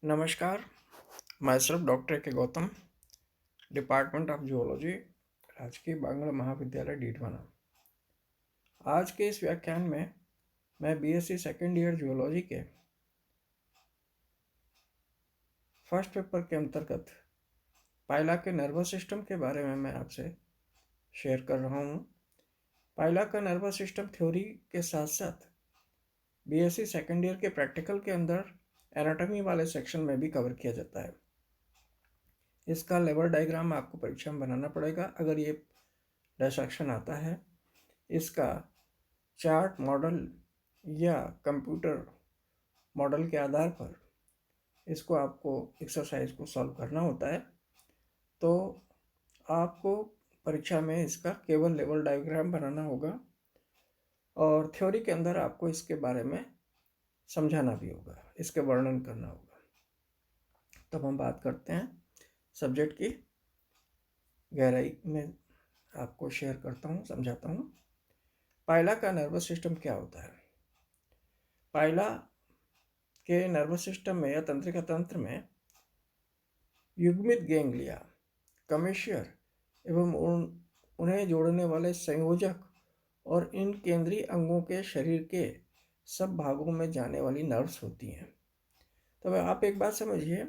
नमस्कार। मैं सिर्फ डॉक्टर के गौतम, डिपार्टमेंट ऑफ जूलॉजी, राजकीय बांग्ला महाविद्यालय डीडवाना। आज के इस व्याख्यान में मैं बीएससी सेकेंड ईयर जूलॉजी के फर्स्ट पेपर के अंतर्गत पाइला के नर्वस सिस्टम के बारे में मैं आपसे शेयर कर रहा हूँ। पाइला का नर्वस सिस्टम थ्योरी के साथ साथ बीएससी सेकेंड ईयर के प्रैक्टिकल के अंदर एनाटॉमी वाले सेक्शन में भी कवर किया जाता है। इसका लेवल डायग्राम आपको परीक्षा में बनाना पड़ेगा अगर ये डायसेक्शन आता है। इसका चार्ट मॉडल या कंप्यूटर मॉडल के आधार पर इसको आपको एक्सरसाइज को सॉल्व करना होता है। तो आपको परीक्षा में इसका केवल लेवल डायग्राम बनाना होगा और थ्योरी के अंदर आपको इसके बारे में समझाना भी होगा, इसके वर्णन करना होगा। तब हम बात करते हैं सब्जेक्ट की गहराई में, आपको शेयर करता हूँ, समझाता हूँ। पाइला का नर्वस सिस्टम क्या होता है? पाइला के नर्वस सिस्टम में या तंत्रिका तंत्र में युग्मित गैंग्लिया, कमेशियर एवं उन्हें जोड़ने वाले संयोजक और इन केंद्रीय अंगों के शरीर के सब भागों में जाने वाली नर्व्स होती हैं। तो आप एक बात समझिए,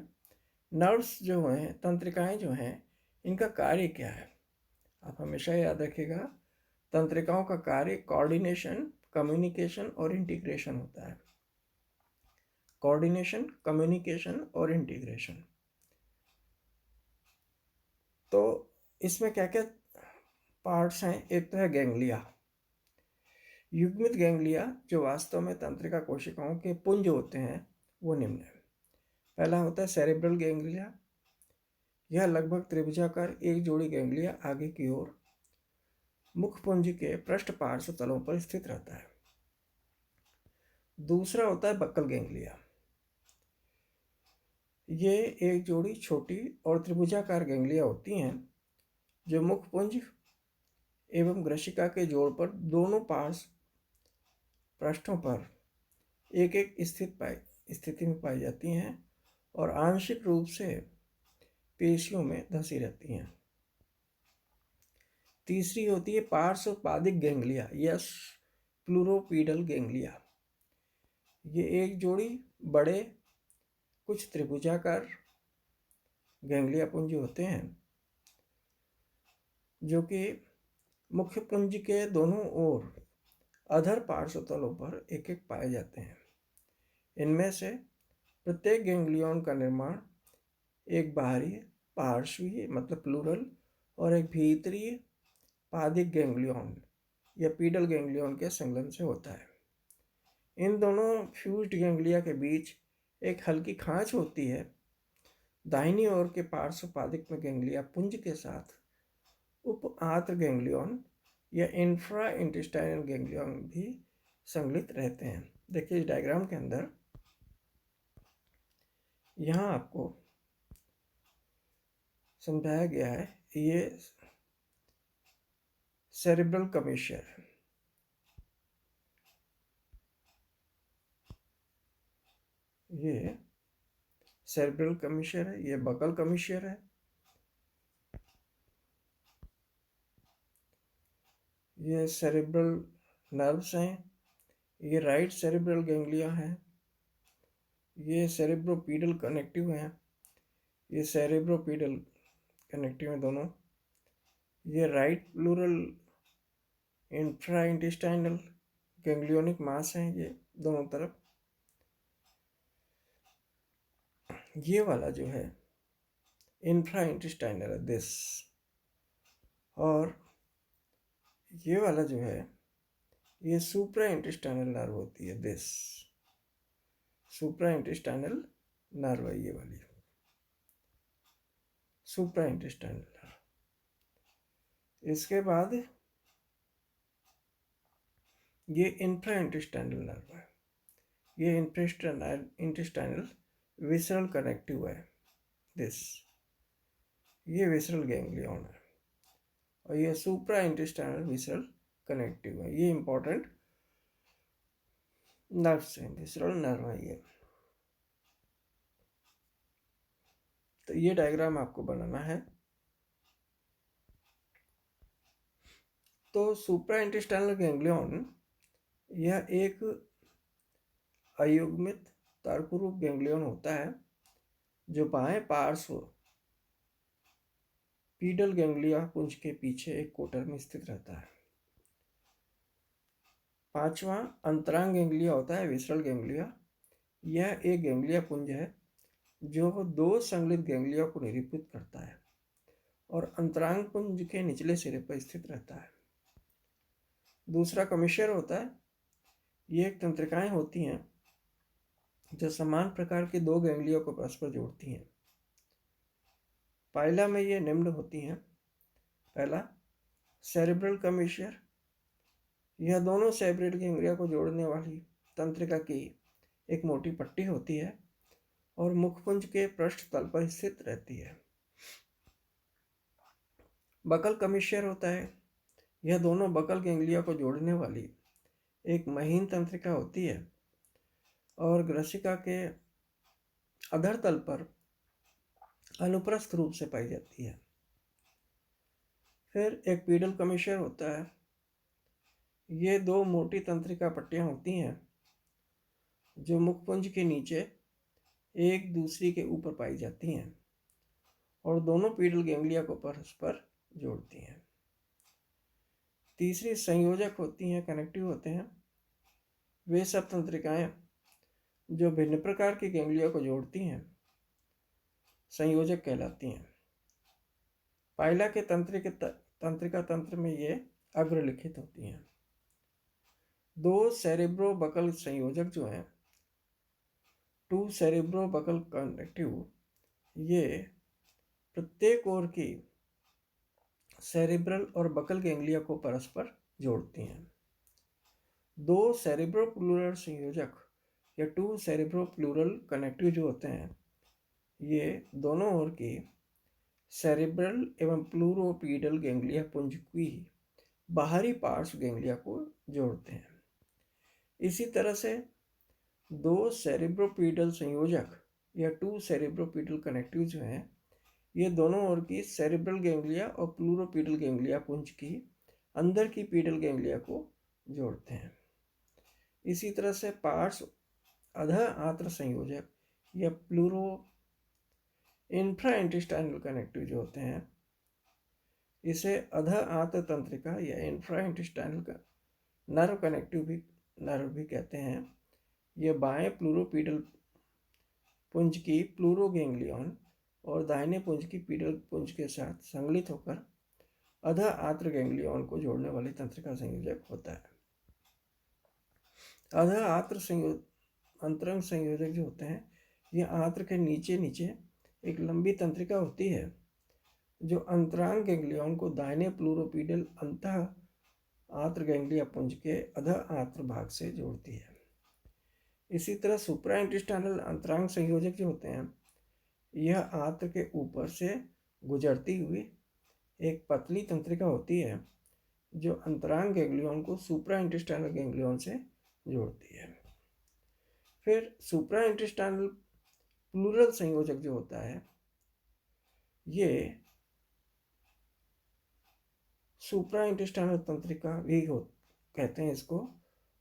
नर्व्स जो हैं, तंत्रिकाएं जो हैं, इनका कार्य क्या है? आप हमेशा याद रखिएगा, तंत्रिकाओं का कार्य कोऑर्डिनेशन, कम्युनिकेशन और इंटीग्रेशन होता है। कोऑर्डिनेशन, कम्युनिकेशन और इंटीग्रेशन। तो इसमें क्या क्या पार्ट्स हैं? एक तो है गैंग्लिया, युग्मित गैंग्लिया जो वास्तव में तंत्रिका कोशिकाओं के पुंज होते हैं, वो निम्न है। पहला होता है सेरेब्रल गैंग्लिया। यह लगभग त्रिभुजाकार एक जोड़ी गैंग्लिया आगे की ओर मुखपुंज के पृष्ठ पार्श्व तलों पर स्थित रहता है। दूसरा होता है बक्कल गैंग्लिया। ये एक जोड़ी छोटी और त्रिभुजाकार गैंग्लिया होती हैं जो मुखपुंज एवं ग्रशिका के जोड़ पर दोनों पार्श्व पृष्ठों पर एक एक स्थिति में पाई जाती हैं और आंशिक रूप से पेशियों में धसी रहती हैं। तीसरी होती है पार्श्वपादिक गैंग्लिया या प्लूरोपीडल गैंग्लिया। ये एक जोड़ी बड़े कुछ त्रिभुजाकार गैंग्लिया पुंज होते हैं जो कि मुख्य पुंज के दोनों ओर अधर पार्श्व तलों पर एक एक पाए जाते हैं। इनमें से प्रत्येक गैंग्लियन का निर्माण एक बाहरी पार्श्वीय मतलब प्लूरल और एक भीतरी पादिक गैंग्लियन या पीडल गैंग्लियन के संलग्न से होता है। इन दोनों फ्यूज्ड गैंग्लिया के बीच एक हल्की खांच होती है। दाहिनी ओर के पार्श्व पादिक में गैंग्लिया पुंज के साथ उप आंत्र गैंग्लियन या इंफ्रा इंटेस्टाइनल गैंग्लियन भी संगलित रहते हैं। देखिए इस डायग्राम के अंदर यहाँ आपको समझाया गया है, ये सेरेब्रल कमेशियर है, ये सेरेब्रल कमेशियर है, ये बकल कमेशियर है, ये सेरेब्रल नर्व्स हैं, ये राइट सेरेब्रल गैंग्लिया है, ये सेरेब्रोपीडल कनेक्टिव है, ये सेरेब्रोपीडल कनेक्टिव है दोनों, ये right plural infra intestinal ganglionic mass है, ये दोनों तरफ। ये वाला जो है इंफ्रा इंटेस्टाइनल है दिस, और ये वाला जो है ये सुप्रा इंटेस्टाइनल नर्व होती है दिस, सुप्रा इंटेस्टाइनल नर्व है ये वाली, सुप्रा इंटेस्टाइनल नर्व। इसके बाद ये इंफ्रा इंटेस्टाइनल नर्व है, ये इंटेस्टाइनल विसरल कनेक्टिव है दिस, ये विसरल गैंग्लियन है, और ये सुप्रा इंटेस्टाइनल विसरल कनेक्टिव है। ये इंपॉर्टेंट नर्व्स हैं, विसरल नर्व है ये। तो ये डायग्राम आपको बनाना है। तो सुप्रा इंटेस्टाइनल गैंग्लियन यह एक अयुग्मित तर्करूप गैंग्लियन होता है जो बाएं पार्श्व पीडल गैंग्लिया पुंज के पीछे एक कोटर में स्थित रहता है। पांचवा अंतरांग गैंग्लिया होता है विसरल गैंग्लिया। यह एक गैंग्लिया पुंज है जो दो संगलित गैंग्लिया को निरूपित करता है और अंतरांग पुंज के निचले सिरे पर स्थित रहता है। दूसरा कमिश्यर होता है। ये एक तंत्रिकाएं होती हैं जो समान प्रकार के दो गैंग्लिया को परस्पर जोड़ती हैं। पाइला में ये निम्न होती हैं। पहला सेरेब्रल कमिश्यर, यह दोनों सेरेब्रल गैंग्लिया को जोड़ने वाली तंत्रिका की एक मोटी पट्टी होती है और मुखपुंज के पृष्ठ तल पर स्थित रहती है। बकल कमिश्यर होता है। यह दोनों बकल गैंग्लिया को जोड़ने वाली एक महीन तंत्रिका होती है और ग्रसिका के अधर तल पर अनुप्रस्थ रूप से पाई जाती है। फिर एक पीडल कमिश्यर होता है। ये दो मोटी तंत्रिका पट्टियां होती हैं जो मुखपुंज के नीचे एक दूसरी के ऊपर पाई जाती हैं और दोनों पीडल गैंग्लिया को परस्पर जोड़ती हैं। तीसरी संयोजक होती हैं, कनेक्टिव होते हैं। वे सब तंत्रिकाएं जो भिन्न प्रकार की गैंग्लिया को जोड़ती हैं संयोजक कहलाती हैं। पाइला के तंत्रिका तंत्र में ये अग्रलिखित होती हैं। दो सेरेब्रो बकल संयोजक जो हैं, टू सेरेब्रो बकल कनेक्टिव, ये प्रत्येक ओर की सेरेब्रल और बकल गैंग्लिया को परस्पर जोड़ती हैं। दो सेरेब्रोप्लूरल संयोजक या टू सेरेब्रोप्लूरल कनेक्टिव जो होते हैं, ये दोनों ओर की सेरेब्रल एवं प्लूरोपीडल गैंग्लिया पुंज की बाहरी पार्श्व गैंग्लिया को जोड़ते हैं। इसी तरह से दो सेरेब्रोपीडल संयोजक या टू सेरेब्रोपीडल कनेक्टिव जो हैं, ये दोनों ओर की सेरेब्रल गैंग्लिया और प्लूरोपीडल गैंग्लिया पुंज की अंदर की पीडल गैंग्लिया को जोड़ते हैं। इसी तरह से पार्श्व अध आंत्र संयोजक या प्लूरो इंफ्रा इंटेस्टाइनल कनेक्टिव जो होते हैं, इसे अध आंत्र तंत्रिका या इंफ्रा इंटेस्टाइनल नर्व भी कहते हैं। ये बाएं प्लूरोपीडल पुंज की प्लूरो गैंग्लियन और दाहिने पुंज की पीडल पुंज के साथ संगलित होकर अध आंत्र गैंग्लियन को जोड़ने वाली तंत्रिका संयोजक होता है। अध आंत्र अंतरंग संयोजक जो होते हैं, ये आंत्र के नीचे नीचे एक लंबी तंत्रिका होती है जो अंतरांग गैंग्लियन को दाहिने प्लूरोपीडल अंतः आंत्र गैंग्लिया पुंज के अध आंत्र भाग से जोड़ती है। इसी तरह सुप्रा इंटेस्टाइनल अंतरांग संयोजक जो होते हैं, यह आंत्र के ऊपर से गुजरती हुई एक पतली तंत्रिका होती है जो अंतरांग गैंग्लियन को सुप्रा इंटेस्टाइनल गैंग्लियन से जोड़ती है। फिर सुप्रा इंटेस्टाइनल प्लूरल संयोजक जो होता है, ये सुप्रा इंटेस्टाइनल तंत्रिका भी कहते हैं इसको,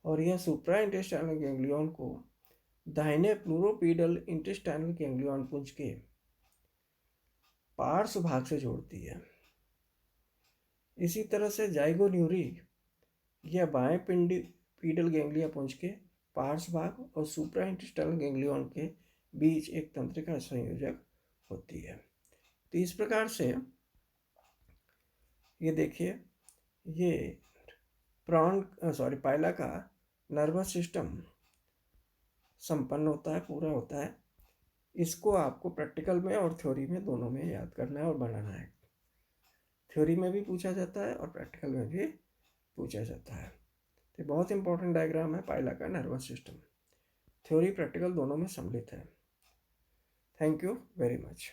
और यह सुप्रा इंटेस्टाइनल गैंग्लियन को दाहिने प्लूरोपीडल इंटेस्टाइनल गैंग्लियन पुंज के पार्श्व भाग से जोड़ती है। इसी तरह से जाइगोन्यूरी यह बाएं पीडल गैंग्लिया पुंज के पार्श्व भाग और सुप्रा इंटेस्टाइनल गैंग्लियन के बीच एक तंत्रिका संयोजक होती है। तो इस प्रकार से ये देखिए, ये पाइला का नर्वस सिस्टम संपन्न होता है, पूरा होता है। इसको आपको प्रैक्टिकल में और थ्योरी में दोनों में याद करना है और बनाना है। थ्योरी में भी पूछा जाता है और प्रैक्टिकल में भी पूछा जाता है। तो बहुत इंपॉर्टेंट डायग्राम है पाइला का नर्वस सिस्टम। थ्योरी प्रैक्टिकल दोनों में सम्मिलित है। Thank you very much.